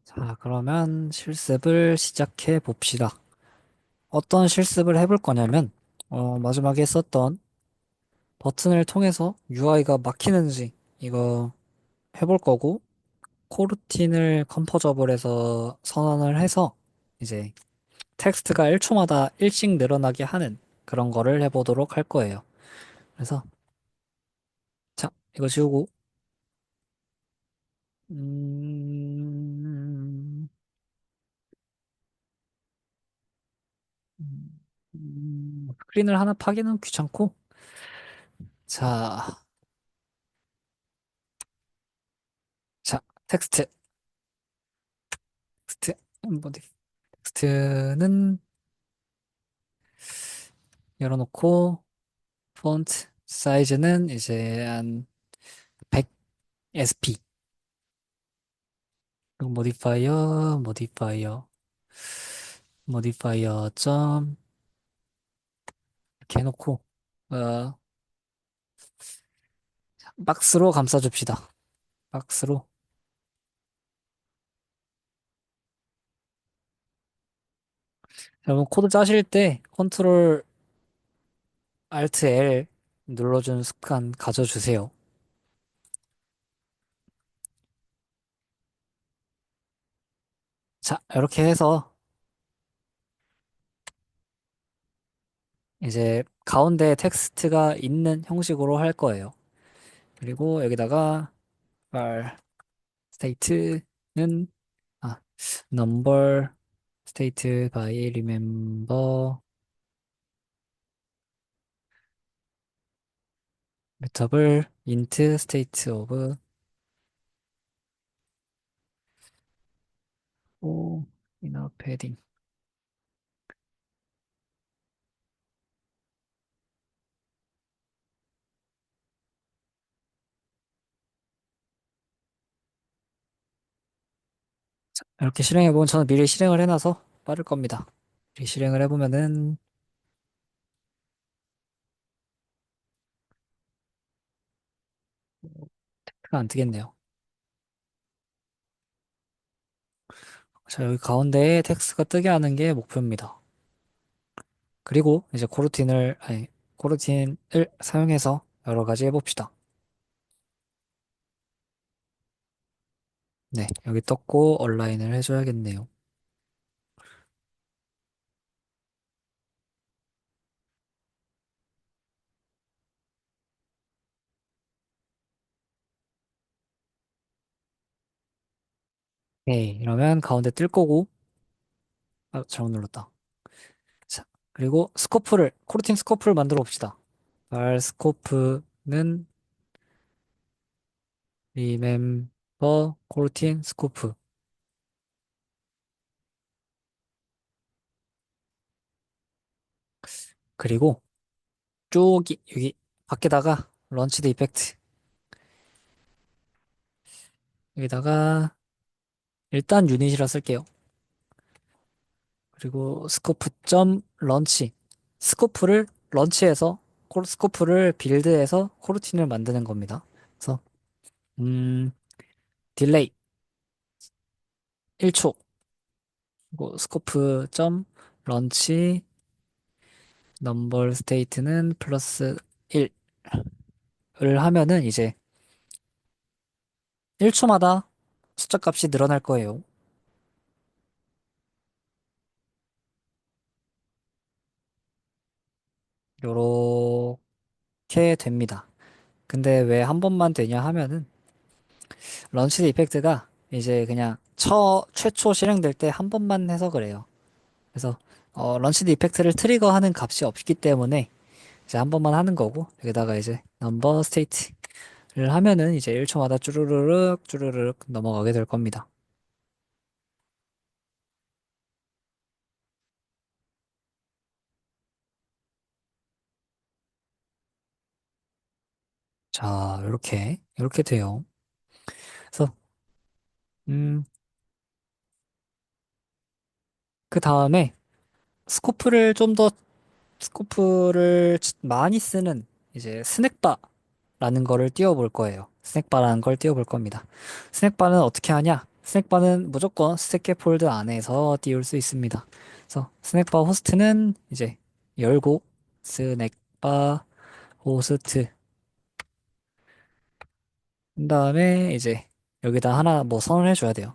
자, 그러면 실습을 시작해 봅시다. 어떤 실습을 해볼 거냐면, 마지막에 썼던 버튼을 통해서 UI가 막히는지 이거 해볼 거고, 코르틴을 컴포저블 해서 선언을 해서 이제 텍스트가 1초마다 일씩 늘어나게 하는 그런 거를 해보도록 할 거예요. 그래서, 자, 이거 지우고, 음, 스크린을 하나 파기는 귀찮고, 자, 자, 텍스트, 뭐, 텍스트는 열어놓고, 폰트 사이즈는 이제 한 100 SP. 그리고 모디파이어 점, 이렇게 해놓고, 어, 박스로 감싸줍시다. 박스로. 여러분, 코드 짜실 때, 컨트롤, 알트 L 눌러주는 습관 가져주세요. 자, 이렇게 해서, 이제, 가운데 텍스트가 있는 형식으로 할 거예요. 그리고 여기다가, 스테이트는 아 number state by remember mutable int state of inner padding. 이렇게 실행해 보면 저는 미리 실행을 해놔서 빠를 겁니다. 미리 실행을 해보면은 가 안 뜨겠네요. 자, 여기 가운데에 텍스트가 뜨게 하는 게 목표입니다. 그리고 이제 코르틴을 사용해서 여러 가지 해봅시다. 네, 여기 떴고 얼라인을 해줘야겠네요. 네, 이러면 가운데 뜰 거고, 잘못 눌렀다. 자, 그리고 코르틴 스코프를 만들어 봅시다. 발 스코프는 리멤버 코르틴 스코프. 그리고 여기 밖에다가 런치드 이펙트. 여기다가 일단 유닛이라 쓸게요. 그리고 스코프 점 런치. 스코프를 런치해서 스코프를 빌드해서 코르틴을 만드는 겁니다. 그래서 음, 딜레이 1초. 그리고 스코프 점 런치 넘버 스테이트는 플러스 1을 하면은 이제 1초마다 숫자 값이 늘어날 거예요. 요렇게 됩니다. 근데 왜 한 번만 되냐 하면은 런치드 이펙트가 이제 그냥 최초 실행될 때 한 번만 해서 그래요. 그래서 런치드 이펙트를 트리거하는 값이 없기 때문에 이제 한 번만 하는 거고 여기다가 이제 넘버 스테이트를 하면은 이제 1초마다 쭈루루룩 쭈루루룩 넘어가게 될 겁니다. 자, 이렇게 돼요. 그래서 음, 그 다음에 스코프를 좀 더 스코프를 많이 쓰는 이제 스낵바라는 거를 띄워볼 거예요. 스낵바라는 걸 띄워볼 겁니다. 스낵바는 어떻게 하냐? 스낵바는 무조건 스태캐폴드 안에서 띄울 수 있습니다. 그래서 스낵바 호스트는 이제 열고 스낵바 호스트 그 다음에 이제 여기다 하나 뭐 선언해 줘야 돼요.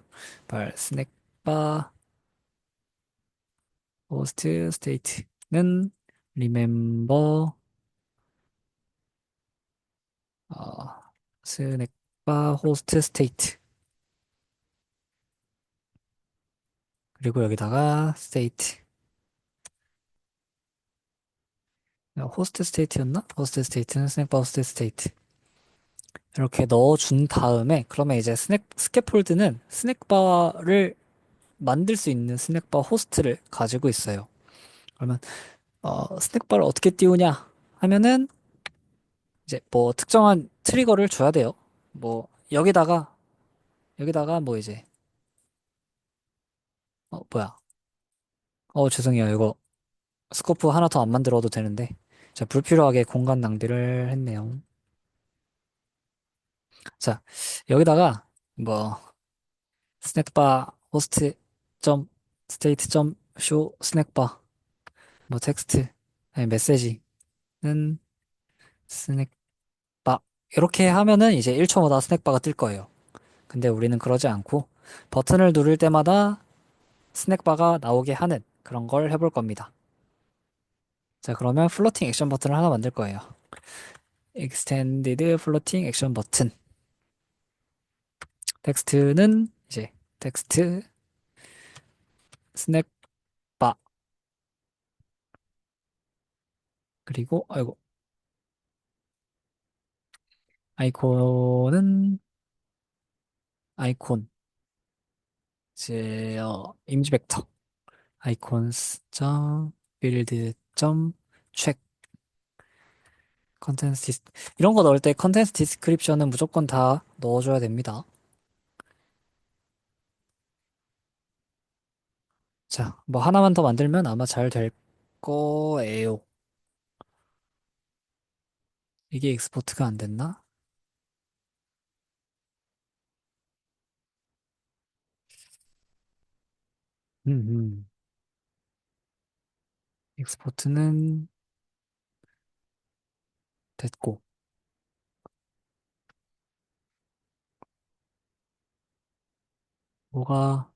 스낵바 호스트 스테이트는 remember 어, 스낵바 호스트 스테이트 그리고 여기다가 스테이트 호스트 스테이트였나? 호스트 스테이트는 스낵바 호스트 스테이트 이렇게 넣어준 다음에 그러면 이제 스캐폴드는 스낵바를 만들 수 있는 스낵바 호스트를 가지고 있어요. 그러면 스낵바를 어떻게 띄우냐 하면은 이제 뭐 특정한 트리거를 줘야 돼요. 뭐 여기다가 뭐 이제 뭐야 죄송해요 이거 스코프 하나 더 안 만들어도 되는데 자 불필요하게 공간 낭비를 했네요. 자 여기다가 뭐 스낵바 호스트 점 스테이트 점쇼 스낵바 뭐 텍스트 아니 메시지는 스낵바 이렇게 하면은 이제 1초마다 스낵바가 뜰 거예요. 근데 우리는 그러지 않고 버튼을 누를 때마다 스낵바가 나오게 하는 그런 걸 해볼 겁니다. 자, 그러면 플로팅 액션 버튼을 하나 만들 거예요. extended floating 액션 버튼. 텍스트는 이제 텍스트 스낵바 그리고 아이고 아이콘은 아이콘 이제 이미지 벡터 아이콘스 점 빌드 점 체크 컨텐츠 이런 거 넣을 때 컨텐츠 디스크립션은 무조건 다 넣어줘야 됩니다. 자, 뭐 하나만 더 만들면 아마 잘 될 거예요. 이게 익스포트가 안 됐나? 음. 익스포트는 됐고, 뭐가,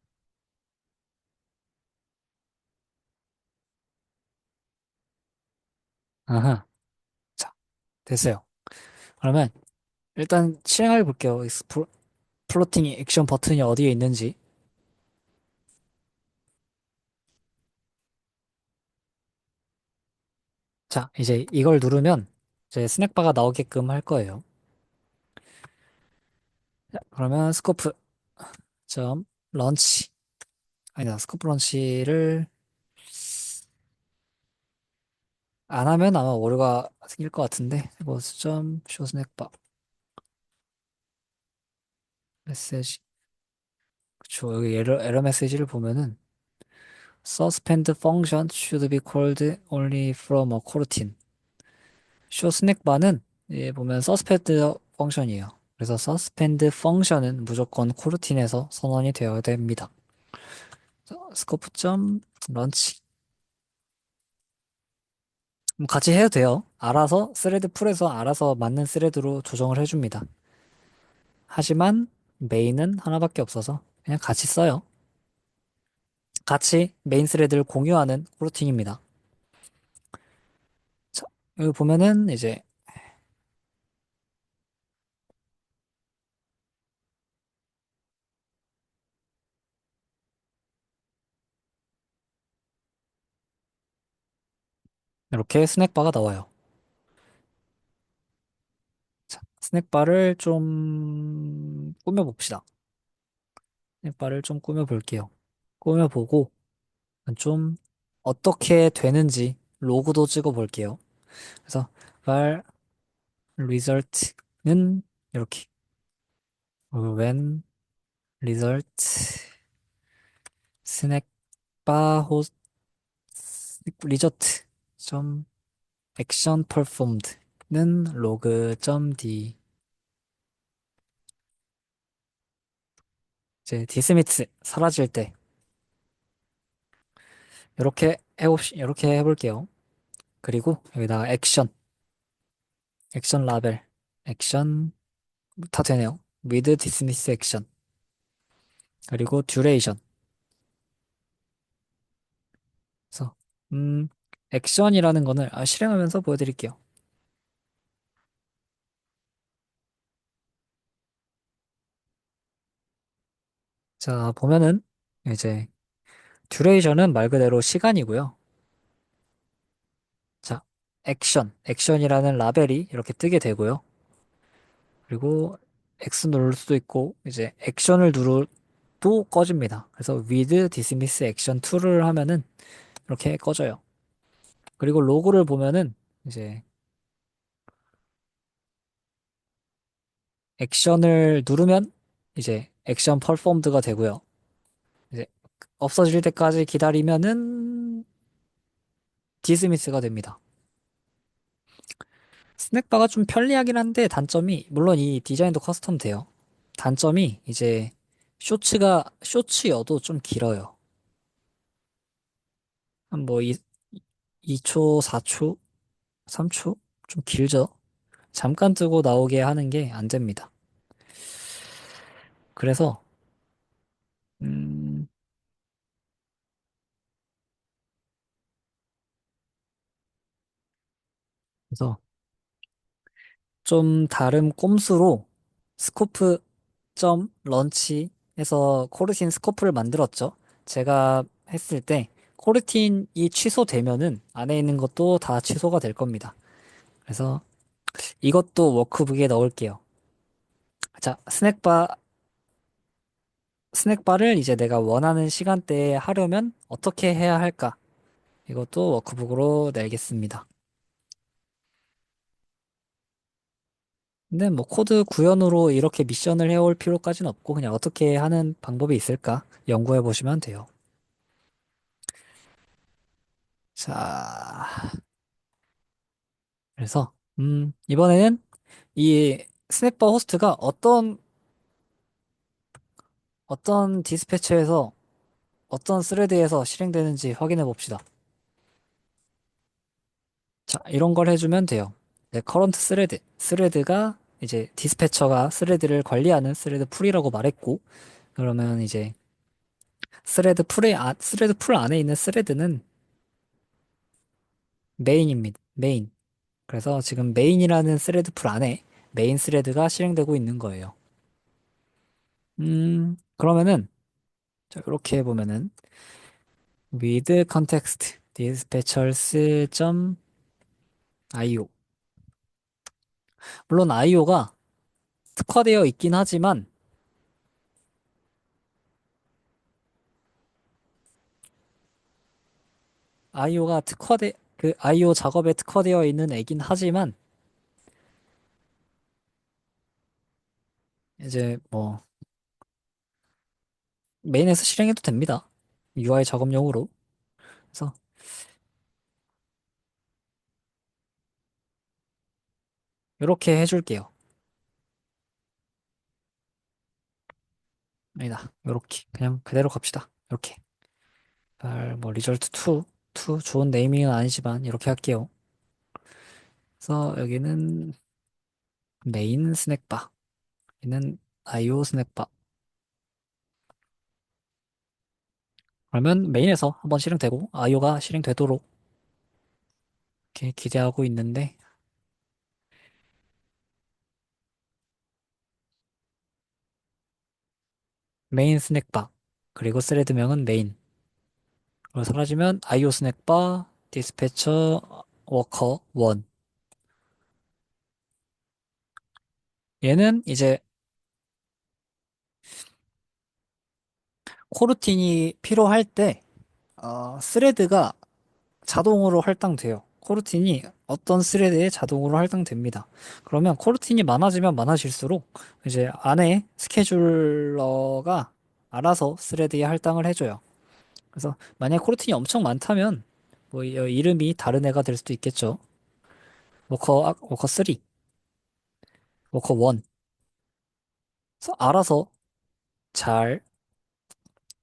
아하, 자, 됐어요. 그러면 일단 실행해 볼게요. 플로팅 액션 버튼이 어디에 있는지. 자, 이제 이걸 누르면 이제 스낵바가 나오게끔 할 거예요. 자, 그러면 스코프 점 런치. 아니다, 스코프 런치를 안 하면 아마 오류가 생길 것 같은데, 이거 점 쇼 스낵바 메시지. 그쵸, 여기 에러 메시지를 보면은 Suspend function should be called only from a coroutine. show 스낵바는 보면 suspend 펑션이에요. 그래서 suspend 펑션은 무조건 코르틴에서 선언이 되어야 됩니다. 스코프 점 런치 같이 해도 돼요. 알아서 스레드 풀에서 알아서 맞는 스레드로 조정을 해줍니다. 하지만 메인은 하나밖에 없어서 그냥 같이 써요. 같이 메인 스레드를 공유하는 코르틴입니다. 자, 여기 보면은 이제 이렇게 스낵바가 나와요. 자, 스낵바를 좀 꾸며봅시다. 스낵바를 좀 꾸며볼게요. 꾸며보고 좀 어떻게 되는지 로그도 찍어볼게요. 그래서 var result는 이렇게 when result 스낵바 호스 result 점 action performed는 log 점 d 이제 디스미스 사라질 때 이렇게 해볼게요. 그리고 여기다가 액션 라벨, 액션 다 되네요. with dismiss 액션 그리고 duration. 그래서 음 액션이라는 거는 실행하면서 보여드릴게요. 자 보면은 이제 duration은 말 그대로 시간이고요. 자 액션이라는 라벨이 이렇게 뜨게 되고요. 그리고 X 누를 수도 있고 이제 액션을 누르도 꺼집니다. 그래서 with dismiss action 2를 하면은 이렇게 꺼져요. 그리고 로고를 보면은 이제 액션을 누르면 이제 액션 퍼폼드가 되고요. 이제 없어질 때까지 기다리면은 디스미스가 됩니다. 스낵바가 좀 편리하긴 한데 단점이 물론 이 디자인도 커스텀 돼요. 단점이 이제 쇼츠여도 좀 길어요. 한 뭐 2초, 4초, 3초? 좀 길죠? 잠깐 뜨고 나오게 하는 게 안 됩니다. 그래서 음, 그래서 좀 다른 꼼수로 스코프 점 런치에서 코르틴 스코프를 만들었죠. 제가 했을 때 코르틴이 취소되면은 안에 있는 것도 다 취소가 될 겁니다. 그래서 이것도 워크북에 넣을게요. 자, 스낵바를 이제 내가 원하는 시간대에 하려면 어떻게 해야 할까? 이것도 워크북으로 내겠습니다. 근데 뭐 코드 구현으로 이렇게 미션을 해올 필요까지는 없고 그냥 어떻게 하는 방법이 있을까 연구해 보시면 돼요. 자, 그래서 이번에는 이 스냅바 호스트가 어떤 디스패처에서 어떤 스레드에서 실행되는지 확인해 봅시다. 자, 이런 걸 해주면 돼요. 네, 커런트 스레드가 이제 디스패처가 스레드를 관리하는 스레드 풀이라고 말했고 그러면 이제 스레드 풀 안에 있는 스레드는 메인입니다. 메인. 그래서 지금 메인이라는 스레드 풀 안에 메인 스레드가 실행되고 있는 거예요. 그러면은 자, 이렇게 보면은 with context dispatchers.io 물론 IO가 특화되어 있긴 하지만 IO가 그 IO 작업에 특화되어 있는 애긴 하지만 이제 뭐 메인에서 실행해도 됩니다. UI 작업용으로. 그래서 이렇게 해줄게요. 아니다. 이렇게 그냥 그대로 갑시다. 이렇게. 뭐 리절트 2 좋은 네이밍은 아니지만 이렇게 할게요. 그래서 여기는 메인 스낵바, 여기는 IO 스낵바. 그러면 메인에서 한번 실행되고 IO가 실행되도록 이렇게 기대하고 있는데 메인 스낵바 그리고 스레드명은 메인. 그리고 사라지면 IO 스낵바 디스패처 워커 1. 얘는 이제 코르틴이 필요할 때 스레드가 자동으로 할당돼요. 코르틴이 어떤 스레드에 자동으로 할당됩니다. 그러면 코르틴이 많아지면 많아질수록 이제 안에 스케줄러가 알아서 스레드에 할당을 해줘요. 그래서 만약 코르틴이 엄청 많다면 뭐 이름이 다른 애가 될 수도 있겠죠. 워커 3, 워커 1. 그래서 알아서 잘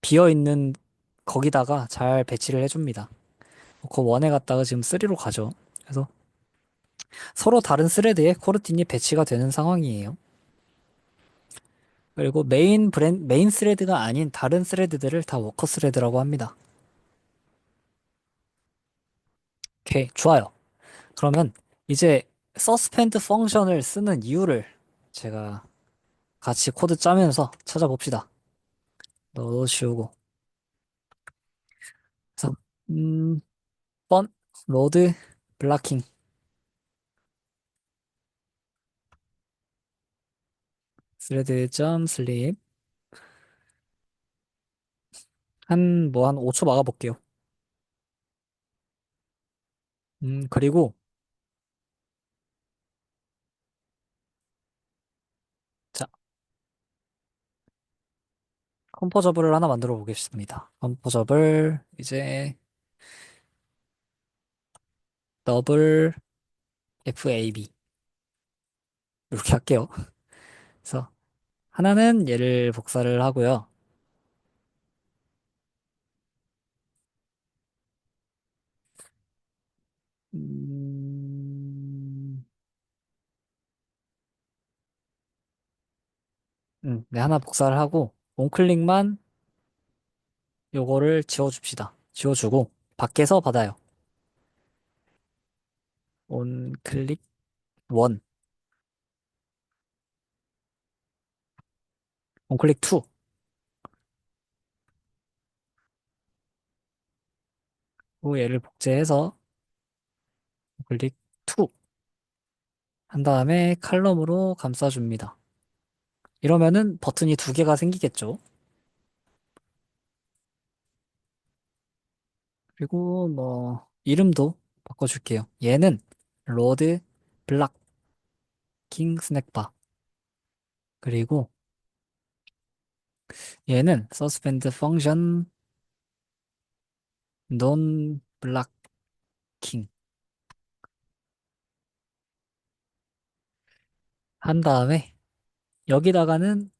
비어 있는 거기다가 잘 배치를 해줍니다. 그 원에 갔다가 지금 3로 가죠. 그래서 서로 다른 스레드에 코르틴이 배치가 되는 상황이에요. 그리고 메인 스레드가 아닌 다른 스레드들을 다 워커 스레드라고 합니다. 오케이, 좋아요. 그러면 이제 서스펜드 펑션을 쓰는 이유를 제가 같이 코드 짜면서 찾아봅시다. 너도 지우고. 그래서 번 로드 블락킹 스레드 점 슬립 한 5초 막아볼게요. 그리고 자, 컴포저블을 하나 만들어 보겠습니다. 컴포저블 이제 더블 FAB 이렇게 할게요. 그래서 하나는 얘를 복사를 하고요. 음, 네, 하나 복사를 하고 on클릭만 요거를 지워줍시다. 지워주고 밖에서 받아요. on클릭 원, on클릭 투, 또 얘를 복제해서 on클릭 투 한 다음에 칼럼으로 감싸줍니다. 이러면은 버튼이 두 개가 생기겠죠. 그리고 뭐 이름도 바꿔줄게요. 얘는 로드 블락킹 스낵바. 그리고 얘는 서스펜드 펑션 논 블락킹 한 다음에 여기다가는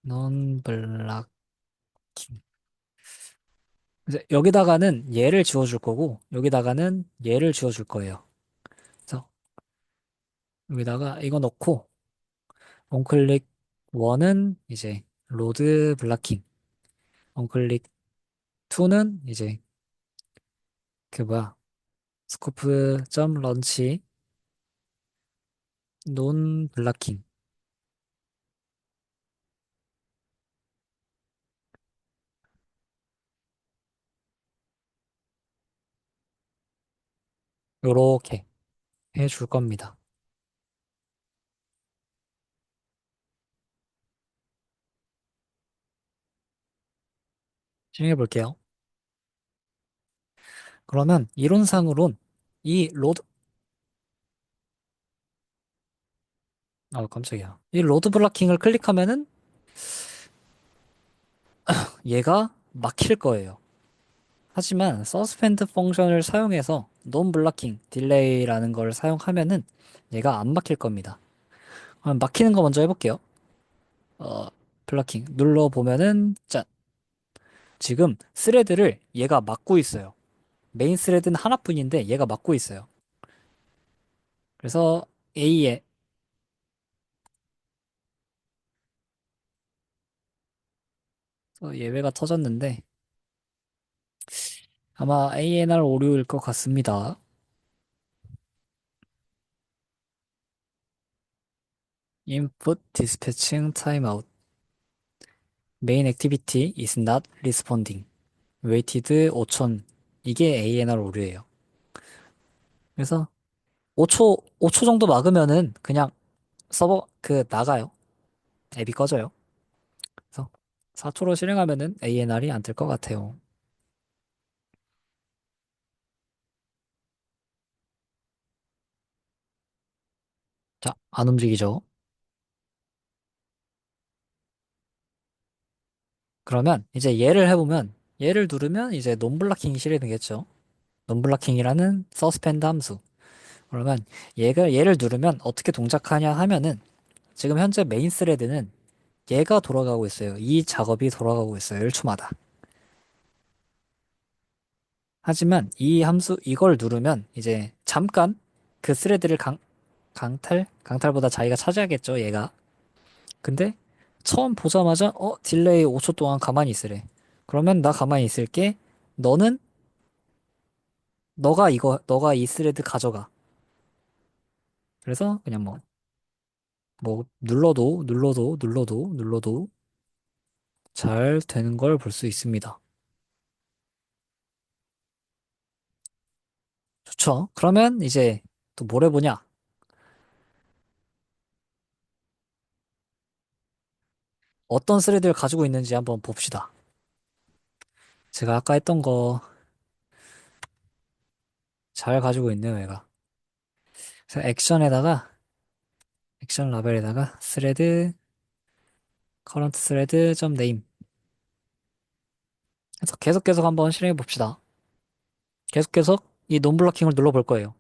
논 블락킹 이제 여기다가는 얘를 지워줄 거고 여기다가는 얘를 지워줄 거예요. 그래서 여기다가 이거 넣고 on클릭 1은 이제 로드 블락킹 on클릭 2는 이제 그 뭐야 스코프 점 런치 논 블락킹 요렇게 해줄 겁니다. 실행해 볼게요. 그러면 이론상으론 이 로드 깜짝이야. 이 로드 블락킹을 클릭하면은 얘가 막힐 거예요. 하지만 서스펜드 펑션을 사용해서 논 블락킹 딜레이라는 걸 사용하면은 얘가 안 막힐 겁니다. 그럼 막히는 거 먼저 해볼게요. 어, 블락킹 눌러 보면은 짠. 지금 스레드를 얘가 막고 있어요. 메인 스레드는 하나뿐인데 얘가 막고 있어요. 그래서 A에 예외가 터졌는데 아마 ANR 오류일 것 같습니다. Input dispatching timeout. Main activity is not responding. Waited 5천. 이게 ANR 오류예요. 그래서 5초 정도 막으면은 그냥 서버 나가요. 앱이 꺼져요. 그래서 4초로 실행하면은 ANR이 안 뜰 것 같아요. 자, 안 움직이죠. 그러면 이제 얘를 해보면 얘를 누르면 이제 논블락킹이 실행되겠죠. 논블락킹이라는 서스펜드 함수. 그러면 얘를 누르면 어떻게 동작하냐 하면은 지금 현재 메인 스레드는 얘가 돌아가고 있어요. 이 작업이 돌아가고 있어요. 1초마다. 하지만 이 함수, 이걸 누르면 이제 잠깐 그 스레드를 강탈보다 자기가 차지하겠죠, 얘가. 근데 처음 보자마자, 딜레이 5초 동안 가만히 있으래. 그러면 나 가만히 있을게. 너는, 너가 이 스레드 가져가. 그래서 그냥 눌러도 잘 되는 걸 볼 수 있습니다. 좋죠. 그러면 이제 또 뭘 해보냐? 어떤 스레드를 가지고 있는지 한번 봅시다. 제가 아까 했던 거 잘 가지고 있네요, 얘가. 그래서 액션 라벨에다가 스레드, current thread 점 name. 그래서 계속 한번 실행해 봅시다. 계속 이 논블러킹을 눌러볼 거예요.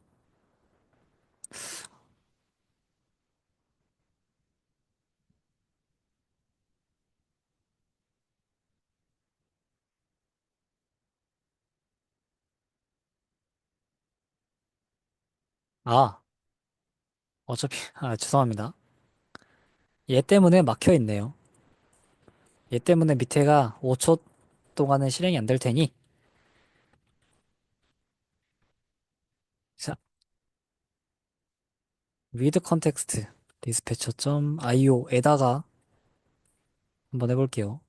아, 죄송합니다. 얘 때문에 막혀 있네요. 얘 때문에 밑에가 5초 동안은 실행이 안 될 테니, 자, read context dispatcher.io에다가 한번 해볼게요.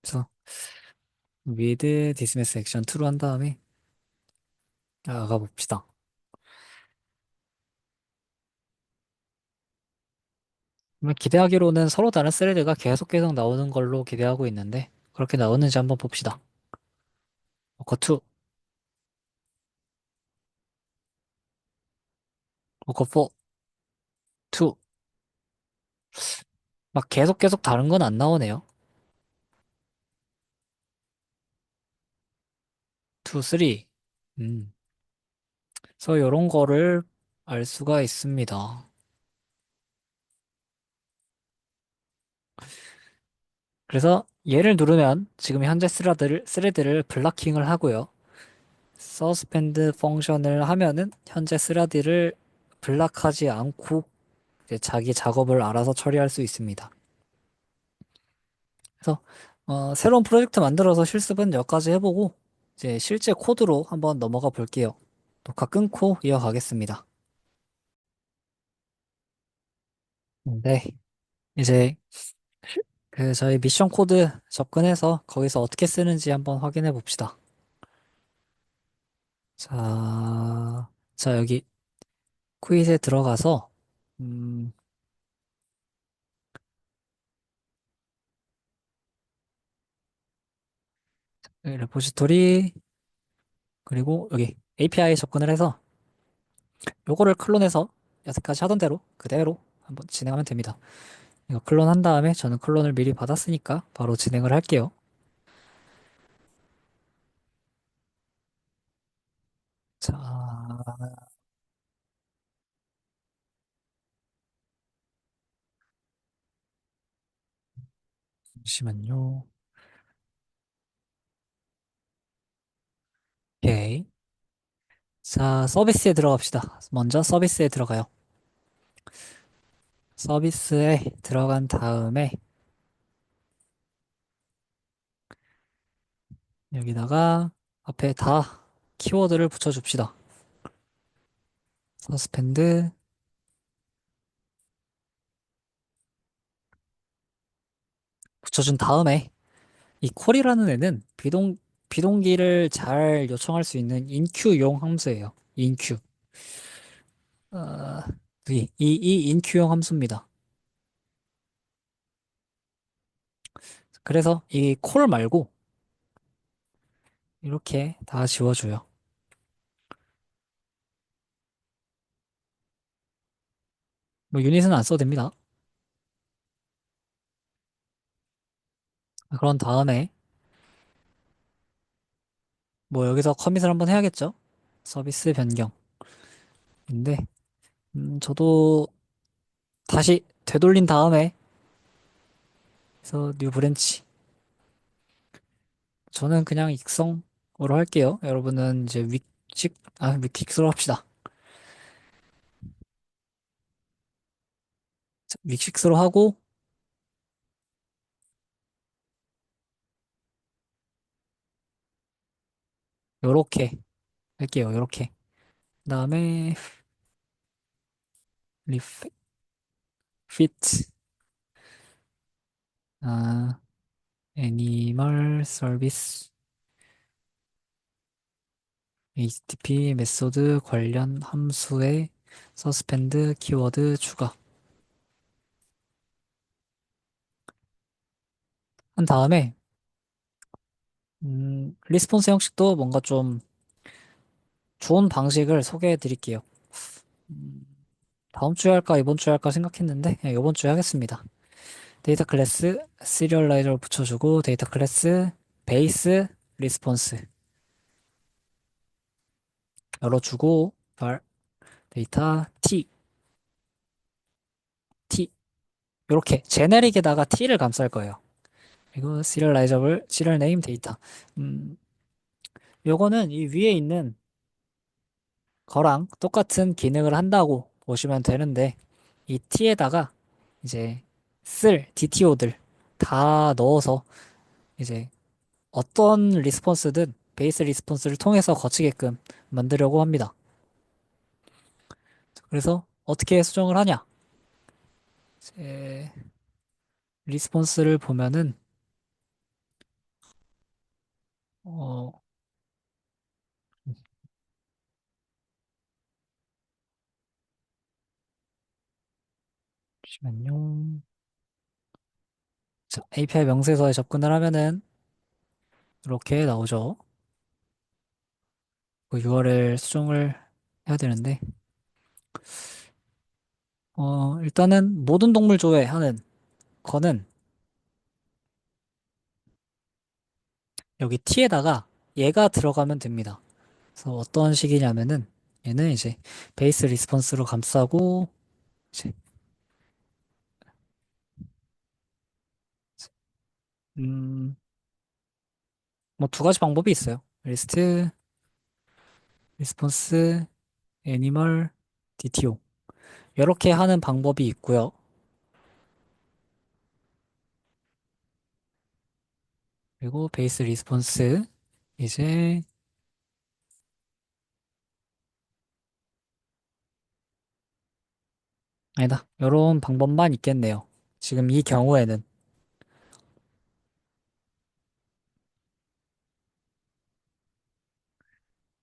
그래서 read dismiss action 2로 한 다음에 나가 봅시다. 그러면 기대하기로는 서로 다른 스레드가 계속 나오는 걸로 기대하고 있는데, 그렇게 나오는지 한번 봅시다. 워커2, 워커4, 2. 막 계속 다른 건 안 나오네요. 2, 3. 음. 그래서 이런 거를 알 수가 있습니다. 그래서 얘를 누르면 지금 현재 스레드를 블락킹을 하고요. 서스펜드 펑션을 하면은 현재 스레드를 블락하지 않고 이제 자기 작업을 알아서 처리할 수 있습니다. 그래서 새로운 프로젝트 만들어서 실습은 여기까지 해보고 이제 실제 코드로 한번 넘어가 볼게요. 녹화 끊고 이어가겠습니다. 네, 이제 그 저희 미션 코드 접근해서 거기서 어떻게 쓰는지 한번 확인해 봅시다. 여기 퀴즈에 들어가서 음, 여기 레포지토리 그리고 여기 API 접근을 해서 요거를 클론해서 여태까지 하던 대로 그대로 한번 진행하면 됩니다. 이거 클론한 다음에 저는 클론을 미리 받았으니까 바로 진행을 할게요. 자, 잠시만요. 오케이. 자, 서비스에 들어갑시다. 먼저 서비스에 들어가요. 서비스에 들어간 다음에 여기다가 앞에 다 키워드를 붙여줍시다. 서스펜드 붙여준 다음에 이 콜이라는 애는 비동기를 잘 요청할 수 있는 인큐용 함수예요. 인큐. 어, 이 인큐용 함수입니다. 그래서 이 콜 말고 이렇게 다 지워줘요. 뭐 유닛은 안 써도 됩니다. 그런 다음에 뭐 여기서 커밋을 한번 해야겠죠? 서비스 변경인데 저도 다시 되돌린 다음에 그래서 뉴 브랜치. 저는 그냥 익성으로 할게요. 여러분은 이제 윅식으로 합시다. 자, 윅식스로 하고 요렇게 할게요. 요렇게. 그다음에 리핏 아 애니멀 서비스 HTTP 메소드 관련 함수에 서스펜드 키워드 추가 한 다음에 리스폰스 형식도 뭔가 좀 좋은 방식을 소개해 드릴게요. 음, 다음 주에 할까 이번 주에 할까 생각했는데 그냥 이번 주에 하겠습니다. 데이터 클래스 시리얼라이저를 붙여주고 데이터 클래스 베이스 리스폰스 열어주고 데이터 t 이렇게 제네릭에다가 t를 감쌀 거예요. 그리고 시리얼 네임 데이터. 음, 요거는 이 위에 있는 거랑 똑같은 기능을 한다고 보시면 되는데 이 t에다가 이제 쓸 DTO들 다 넣어서 이제 어떤 리스폰스든 베이스 리스폰스를 통해서 거치게끔 만들려고 합니다. 그래서 어떻게 수정을 하냐? 이제 리스폰스를 보면은 어 잠시만요. 자, API 명세서에 접근을 하면은 이렇게 나오죠. 그 URL 수정을 해야 되는데 일단은 모든 동물 조회하는 거는 여기 t에다가 얘가 들어가면 됩니다. 그래서 어떤 식이냐면은 얘는 이제 베이스 리스폰스로 감싸고 이제 음, 뭐 두 가지 방법이 있어요. 리스트, 리스폰스, 애니멀, DTO 이렇게 하는 방법이 있고요. 그리고 베이스 리스폰스 이제 아니다. 이런 방법만 있겠네요. 지금 이 경우에는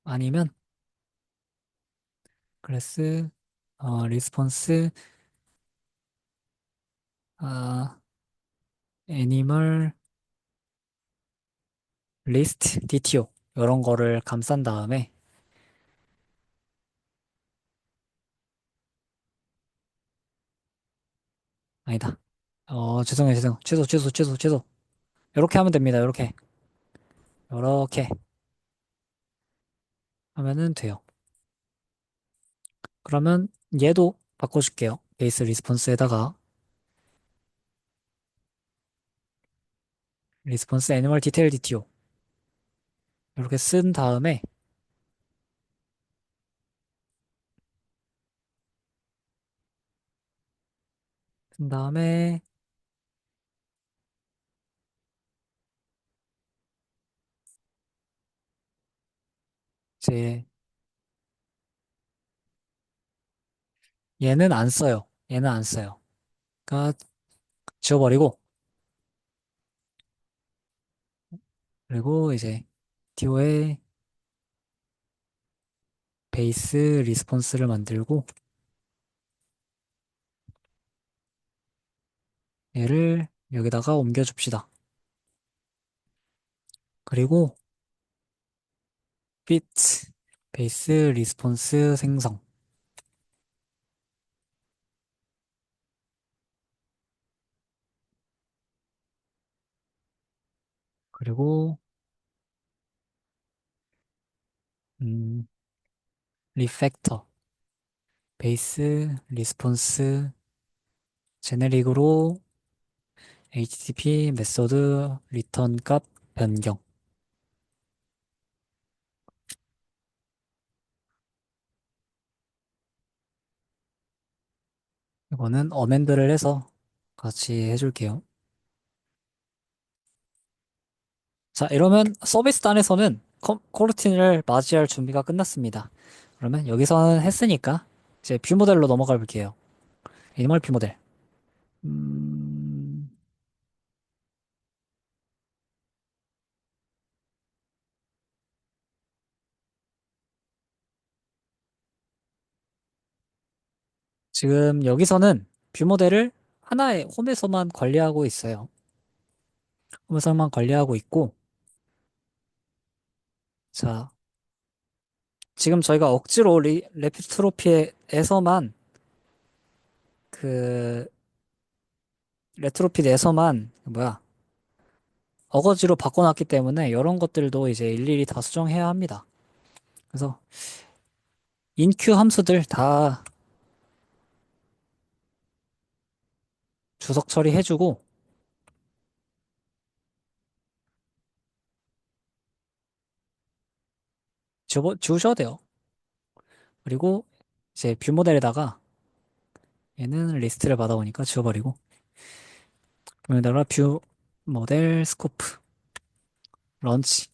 아니면 클래스 리스폰스 아 애니멀 리스트 DTO 이런 거를 감싼 다음에 아니다. 죄송해요, 죄송. 취소. 이렇게 하면 됩니다. 이렇게 하면은 돼요. 그러면 얘도 바꿔줄게요. 베이스 리스폰스에다가 리스폰스 애니멀 디테일 DTO 이렇게 쓴 다음에 쓴 다음에 이제 얘는 안 써요. 얘는 안 써요. 그러니까 지워버리고 그리고 이제 DO에 베이스 리스폰스를 만들고 얘를 여기다가 옮겨줍시다. 그리고 fit 베이스 리스폰스 생성 그리고 음, 리팩터 베이스 리스폰스 제네릭으로 HTTP 메소드 리턴 값 변경. 이거는 어멘드를 해서 같이 해줄게요. 자, 이러면 서비스 단에서는 코르틴을 맞이할 준비가 끝났습니다. 그러면 여기서는 했으니까 이제 뷰 모델로 넘어가 볼게요. 애니멀 뷰 모델. 음, 지금 여기서는 뷰 모델을 하나의 홈에서만 관리하고 있어요. 홈에서만 관리하고 있고, 자, 지금 저희가 억지로 레피트로피에서만 그 레트로핏에서만 뭐야 어거지로 바꿔놨기 때문에 이런 것들도 이제 일일이 다 수정해야 합니다. 그래서 인큐 함수들 다 주석 처리해주고 지우셔도 돼요. 그리고 이제 뷰 모델에다가 얘는 리스트를 받아오니까 지워버리고 여기다가 뷰 모델 스코프 런치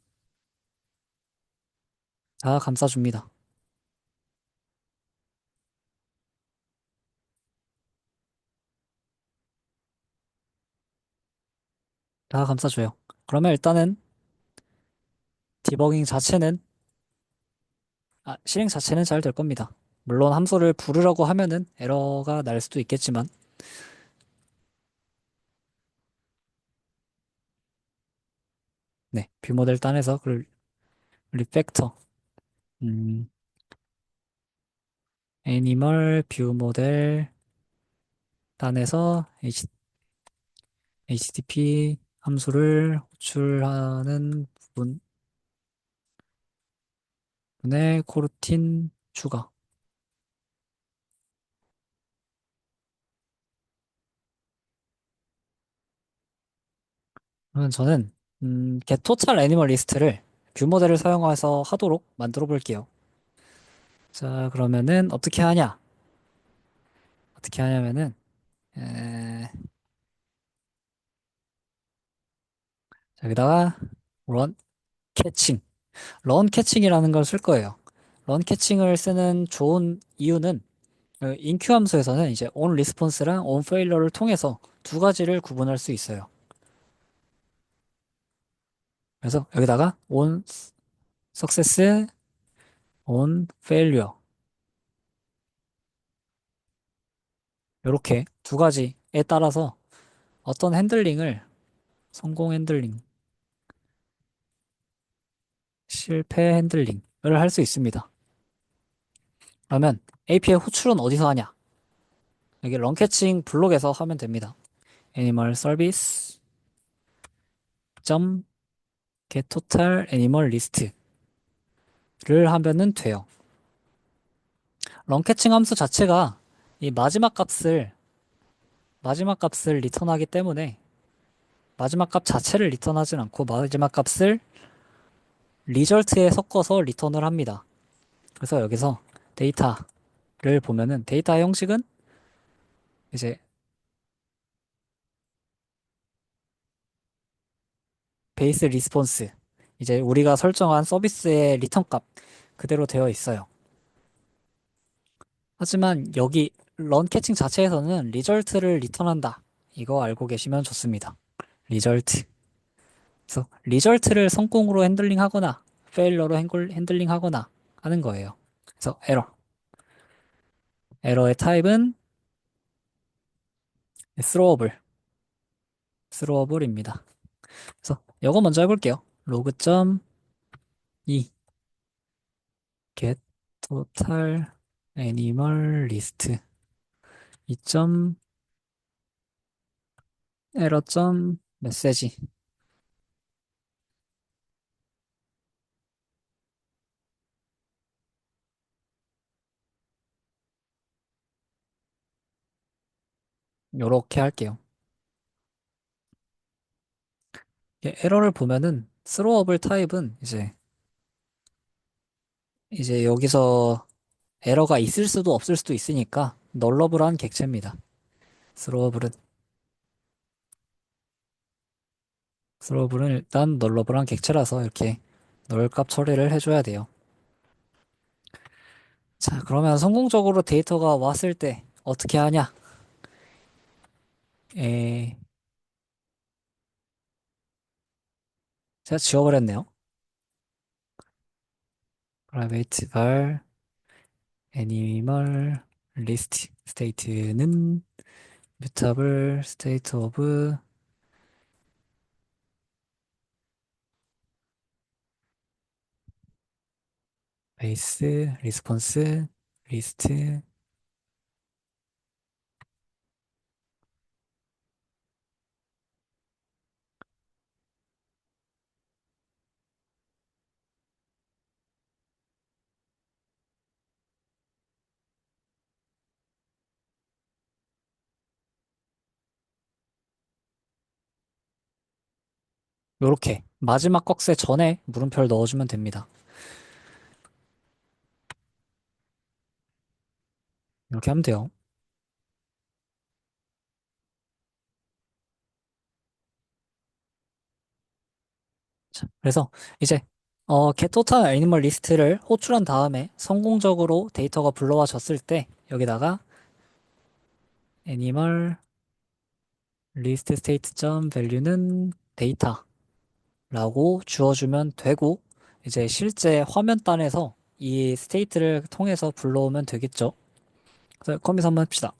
다 감싸줍니다. 다 감싸줘요. 그러면 일단은 디버깅 자체는 실행 자체는 잘 될 겁니다. 물론 함수를 부르려고 하면은 에러가 날 수도 있겠지만 네, 뷰 모델 단에서 그 리팩터 음, 애니멀 뷰 모델 단에서 HTTP 함수를 호출하는 부분에 코르틴 추가. 그러면 저는 get total animal list를 뷰 모델을 사용해서 하도록 만들어 볼게요. 자, 그러면은 어떻게 하냐? 어떻게 하냐면은 자, 여기다가 run catching, run catching이라는 걸 쓸 거예요. run catching을 쓰는 좋은 이유는 인큐 함수에서는 이제 on response랑 on failure를 통해서 두 가지를 구분할 수 있어요. 그래서 여기다가 on success, on failure 이렇게 두 가지에 따라서 어떤 핸들링을 성공 핸들링, 실패 핸들링을 할 수 있습니다. 그러면 API 호출은 어디서 하냐? 여기 런캐칭 블록에서 하면 됩니다. animal service 점 get total animal list를 하면은 돼요. 런캐칭 함수 자체가 이 마지막 값을 리턴하기 때문에 마지막 값 자체를 리턴하진 않고 마지막 값을 리절트에 섞어서 리턴을 합니다. 그래서 여기서 데이터를 보면은 데이터 형식은 이제 베이스 리스폰스 이제 우리가 설정한 서비스의 리턴 값 그대로 되어 있어요. 하지만 여기 런 캐칭 자체에서는 리절트를 리턴한다. 이거 알고 계시면 좋습니다. 리절트. 그래서 리절트를 성공으로 핸들링 하거나 페일러로 핸들링 하거나 하는 거예요. 그래서 에러의 타입은 throwable, throwable입니다. 그래서 이거 먼저 해볼게요. 로그.이 get total animal list 2점 error. 메시지 요렇게 할게요. 에러를 보면은 스로어블 타입은 이제 여기서 에러가 있을 수도 없을 수도 있으니까 널러블한 객체입니다. 스로어블은 스로어블은 일단 널러블한 객체라서 이렇게 널값 처리를 해줘야 돼요. 자, 그러면 성공적으로 데이터가 왔을 때 어떻게 하냐? 에, 제가 지워버렸네요. private var animal list state는 mutable state of base response list. 요렇게 마지막 꺽쇠 전에 물음표를 넣어주면 됩니다. 이렇게 하면 돼요. 자, 그래서 이제 get total animal list를 호출한 다음에 성공적으로 데이터가 불러와졌을 때 여기다가 animal list state value는 데이터라고 주어주면 되고 이제 실제 화면단에서 이 스테이트를 통해서 불러오면 되겠죠. 그래서 컴퓨터 한번 합시다.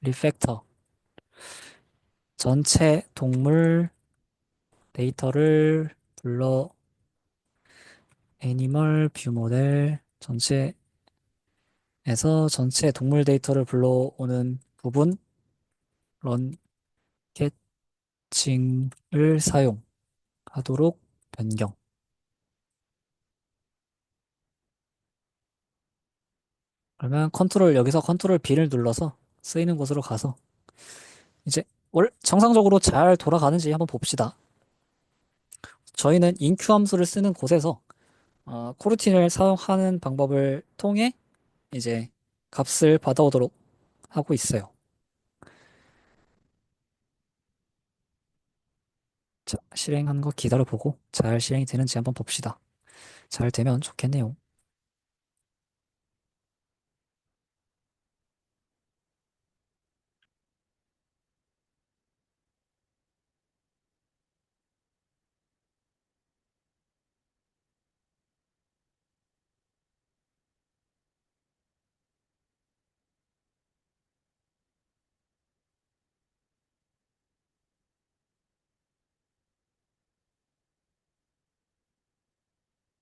리팩터 전체 동물 데이터를 불러 애니멀 뷰 모델 전체에서 전체 동물 데이터를 불러오는 부분 런 캐칭을 사용하도록 변경. 그러면 여기서 컨트롤 B를 눌러서 쓰이는 곳으로 가서 이제 정상적으로 잘 돌아가는지 한번 봅시다. 저희는 인큐 함수를 쓰는 곳에서 코르틴을 사용하는 방법을 통해 이제 값을 받아오도록 하고 있어요. 자, 실행하는 거 기다려보고 잘 실행이 되는지 한번 봅시다. 잘 되면 좋겠네요.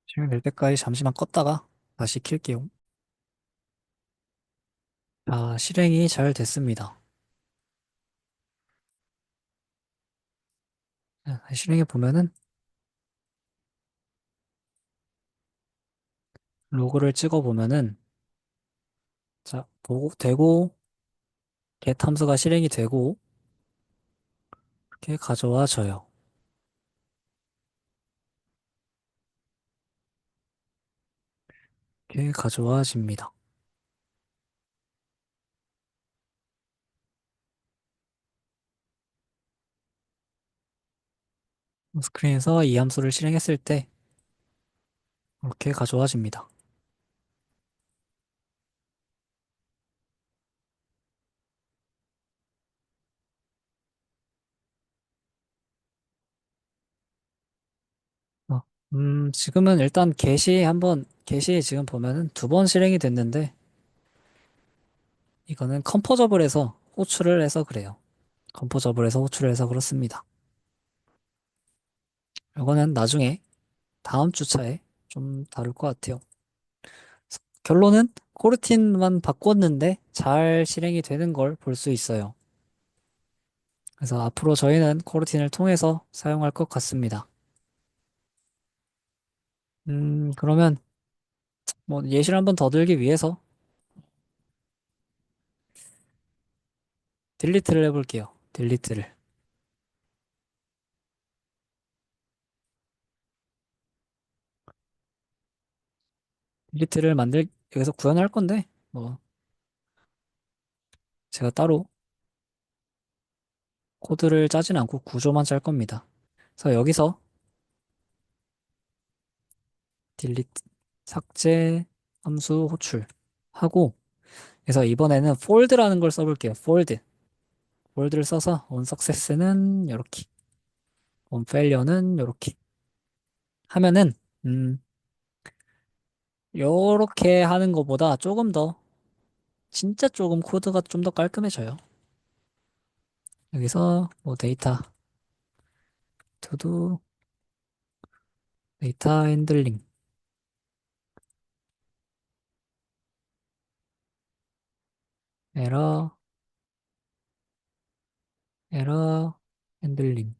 실행될 때까지 잠시만 껐다가 다시 킬게요. 자, 실행이 잘 됐습니다. 자, 실행해 보면은 로그를 찍어 보면은 자, 보고 되고 get 함수가 실행이 되고 이렇게 가져와져요. 이렇게 가져와집니다. 스크린에서 이 함수를 실행했을 때 이렇게 가져와집니다. 어, 지금은 일단 게시 지금 보면은 두 번 실행이 됐는데 이거는 컴포저블에서 호출을 해서 그래요. 컴포저블에서 호출을 해서 그렇습니다. 이거는 나중에 다음 주차에 좀 다룰 것 같아요. 결론은 코르틴만 바꿨는데 잘 실행이 되는 걸 볼 수 있어요. 그래서 앞으로 저희는 코르틴을 통해서 사용할 것 같습니다. 그러면 뭐 예시를 한번 더 들기 위해서 딜리트를 해볼게요. 딜리트를. 딜리트를 여기서 구현할 건데, 뭐, 제가 따로 코드를 짜진 않고 구조만 짤 겁니다. 그래서 여기서 딜리트, 삭제, 함수, 호출 하고, 그래서 이번에는 폴드라는 걸 써볼게요. 폴드. 폴드를 써서 on success는 이렇게, on failure는 이렇게 하면은, 음, 요렇게 하는 것보다 조금 더, 진짜 조금 코드가 좀 더 깔끔해져요. 여기서 뭐 데이터, to 데이터 핸들링, 에러, 에러 핸들링을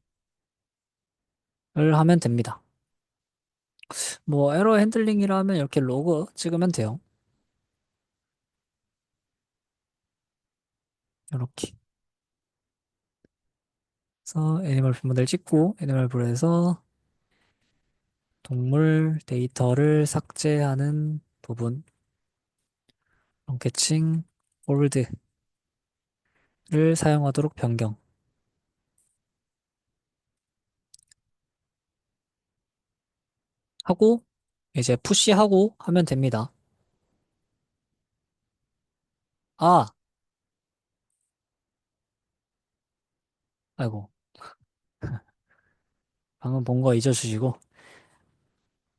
하면 됩니다. 뭐 에러 핸들링이라 하면 이렇게 로그 찍으면 돼요. 이렇게. 그래서 애니멀 모델 찍고 애니멀 브에서 동물 데이터를 삭제하는 부분, 롱캐칭, 홀드를 사용하도록 변경하고 이제 푸시하고 하면 됩니다. 아, 아이고, 방금 본 거 잊어주시고.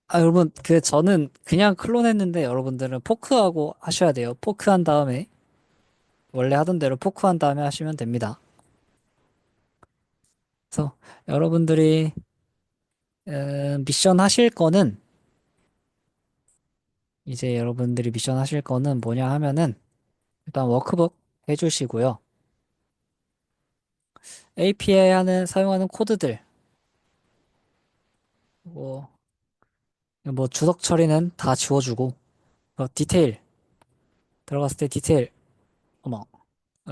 아, 여러분, 저는 그냥 클론했는데 여러분들은 포크하고 하셔야 돼요. 포크한 다음에, 원래 하던 대로 포크한 다음에 하시면 됩니다. 그래서 여러분들이 미션 하실 거는, 이제 여러분들이 미션 하실 거는 뭐냐 하면은, 일단 워크북 해주시고요. API 사용하는 코드들, 뭐, 뭐 주석 처리는 다 지워주고, 디테일, 들어갔을 때 디테일, 어머,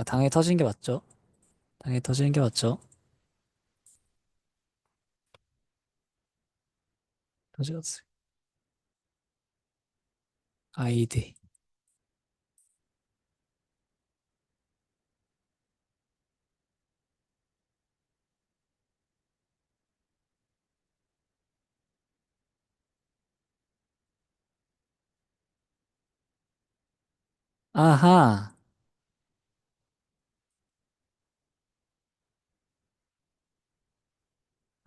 당연히 터지는 게 맞죠? 당연히 터지는 게 맞죠? 터지었어요. 아이디. 아하,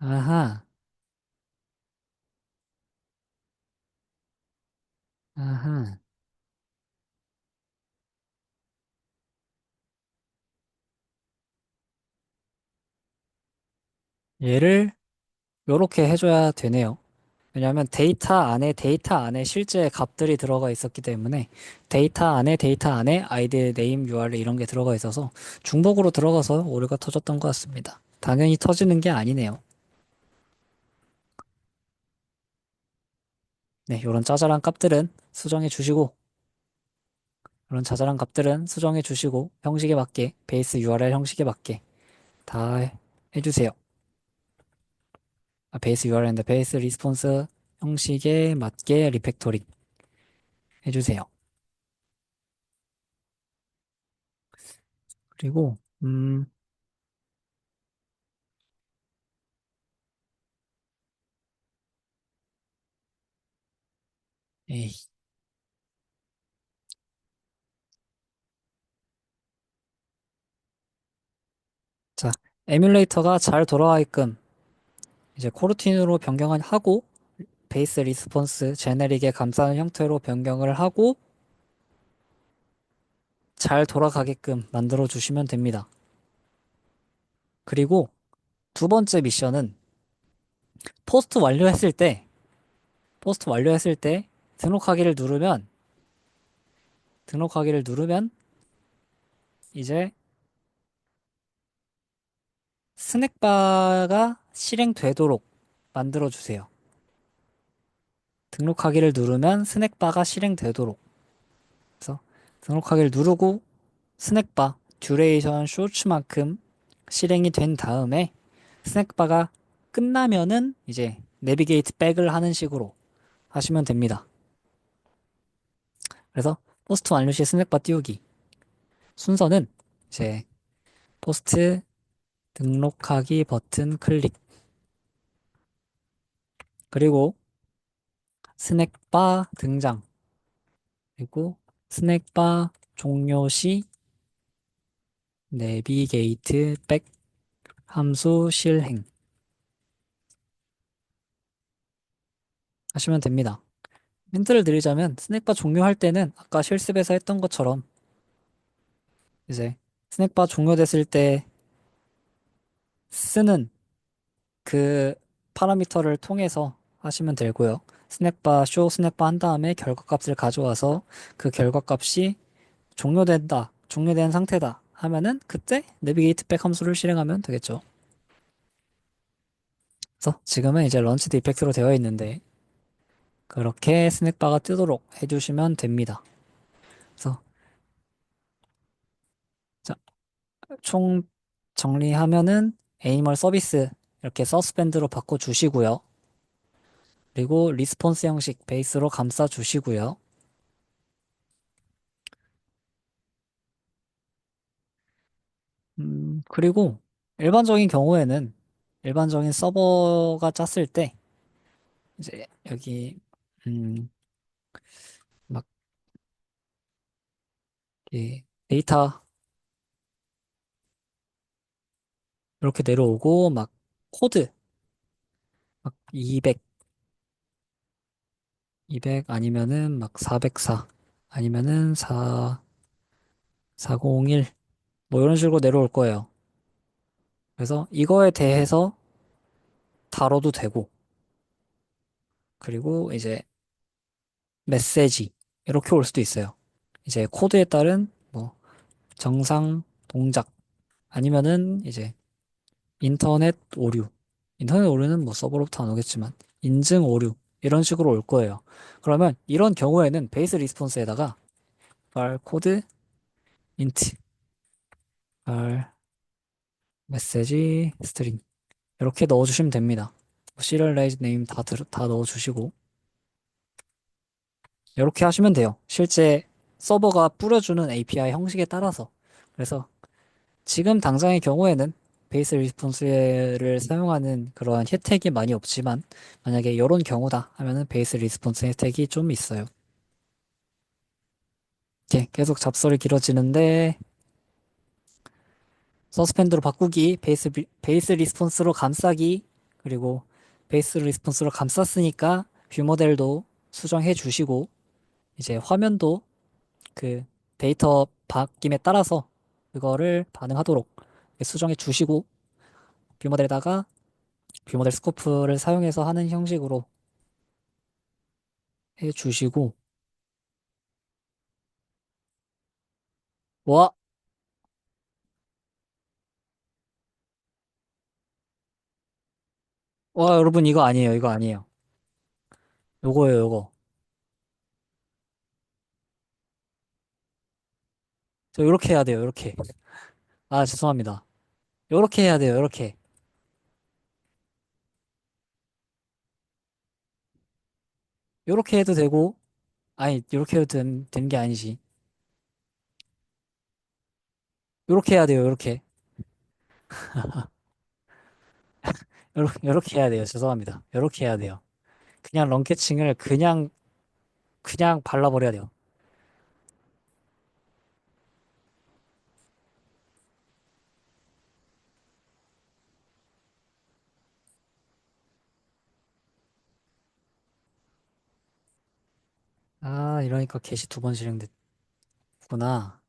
아하, 아하. 얘를 요렇게 해줘야 되네요. 왜냐하면 데이터 안에 실제 값들이 들어가 있었기 때문에 데이터 안에 아이디, 네임, URL 이런 게 들어가 있어서 중복으로 들어가서 오류가 터졌던 것 같습니다. 당연히 터지는 게 아니네요. 네, 요런 짜잘한 값들은 수정해 주시고, 이런 자잘한 값들은 수정해 주시고, 형식에 맞게, 베이스 URL 형식에 맞게 다 해주세요. 베이스 URL인데 베이스 리스폰스 형식에 맞게 리팩토링 해주세요. 그리고, 에이, 자, 에뮬레이터가 잘 돌아가게끔 이제 코르틴으로 변경을 하고, 베이스 리스폰스 제네릭에 감싸는 형태로 변경을 하고, 잘 돌아가게끔 만들어 주시면 됩니다. 그리고 두 번째 미션은 포스트 완료했을 때, 포스트 완료했을 때 등록하기를 누르면, 등록하기를 누르면 이제 스낵바가 실행되도록 만들어 주세요. 등록하기를 누르면 스낵바가 실행되도록. 그래서 등록하기를 누르고 스낵바 듀레이션 쇼츠만큼 실행이 된 다음에 스낵바가 끝나면은 이제 내비게이트 백을 하는 식으로 하시면 됩니다. 그래서 포스트 완료 시 스낵바 띄우기. 순서는 이제 포스트 등록하기 버튼 클릭. 그리고 스낵바 등장. 그리고 스낵바 종료 시 내비게이트 백 함수 실행 하시면 됩니다. 힌트를 드리자면 스낵바 종료할 때는 아까 실습에서 했던 것처럼 이제 스낵바 종료됐을 때 쓰는 그 파라미터를 통해서 하시면 되고요. 스낵바 쇼 스낵바 한 다음에 결과값을 가져와서 그 결과값이 종료된 상태다 하면은 그때 내비게이트 백 함수를 실행하면 되겠죠. 그래서 지금은 이제 런치 디펙트로 되어 있는데 그렇게 스낵바가 뜨도록 해주시면 됩니다. 그래서 자, 총 정리하면은 애니멀 서비스 이렇게 서스펜드로 바꿔주시고요. 그리고 리스폰스 형식 베이스로 감싸주시고요. 그리고 일반적인 경우에는 일반적인 서버가 짰을 때 이제 여기 음, 막 데이터 이렇게 내려오고 막 코드 막 200 아니면은 막 404 아니면은 401 뭐 이런 식으로 내려올 거예요. 그래서 이거에 대해서 다뤄도 되고 그리고 이제 메시지 이렇게 올 수도 있어요. 이제 코드에 따른 뭐 정상 동작 아니면은 이제 인터넷 오류. 인터넷 오류는 뭐 서버로부터 안 오겠지만 인증 오류 이런 식으로 올 거예요. 그러면 이런 경우에는 베이스 리스폰스에다가 var 코드 int var 메시지 스트링 이렇게 넣어주시면 됩니다. 시리얼라이즈 네임 다 넣어주시고 이렇게 하시면 돼요. 실제 서버가 뿌려주는 API 형식에 따라서. 그래서 지금 당장의 경우에는 베이스 리스폰스를 사용하는 그러한 혜택이 많이 없지만 만약에 이런 경우다 하면은 베이스 리스폰스 혜택이 좀 있어요. 이렇게 계속 잡설이 길어지는데 서스펜드로 바꾸기, 베이스 리스폰스로 감싸기, 그리고 베이스 리스폰스로 감쌌으니까 뷰 모델도 수정해 주시고 이제 화면도 그 데이터 바뀜에 따라서 그거를 반응하도록 수정해 주시고 뷰 모델에다가 뷰 모델 스코프를 사용해서 하는 형식으로 해 주시고 와, 와 여러분 이거 아니에요. 이거 아니에요. 요거예요, 요거. 저 요렇게 해야 돼요. 요렇게. 아, 죄송합니다. 요렇게 해야 돼요. 요렇게. 요렇게 해도 되고 아니, 요렇게 해도 되는 게 아니지. 요렇게 해야 돼요. 요렇게. 요렇게 해야 돼요. 죄송합니다. 요렇게 해야 돼요. 그냥 런캐칭을 그냥 발라버려야 돼요. 아, 이러니까 게시 두 번 실행됐구나.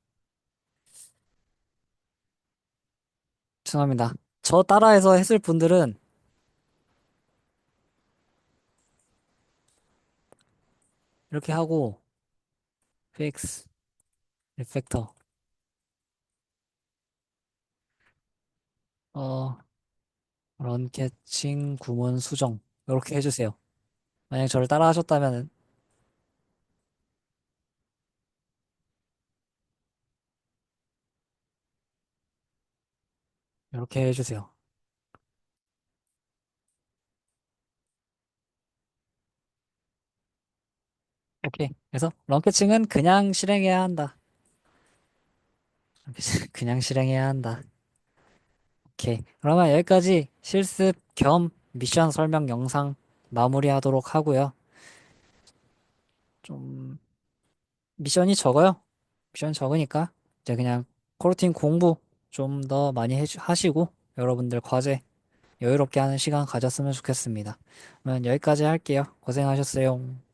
죄송합니다. 저 따라해서 했을 분들은 이렇게 하고 fix, 리팩터, 어, 런캐칭 구문 수정 이렇게 해주세요. 만약 저를 따라 하셨다면은 이렇게 해주세요. 오케이. 그래서 런캐칭은 그냥 실행해야 한다. 그냥 실행해야 한다. 오케이. 그러면 여기까지 실습 겸 미션 설명 영상 마무리하도록 하고요. 좀 미션이 적어요. 미션 적으니까 이제 그냥 코르틴 공부 좀 더 많이 하시고 여러분들 과제 여유롭게 하는 시간 가졌으면 좋겠습니다. 그러면 여기까지 할게요. 고생하셨어요.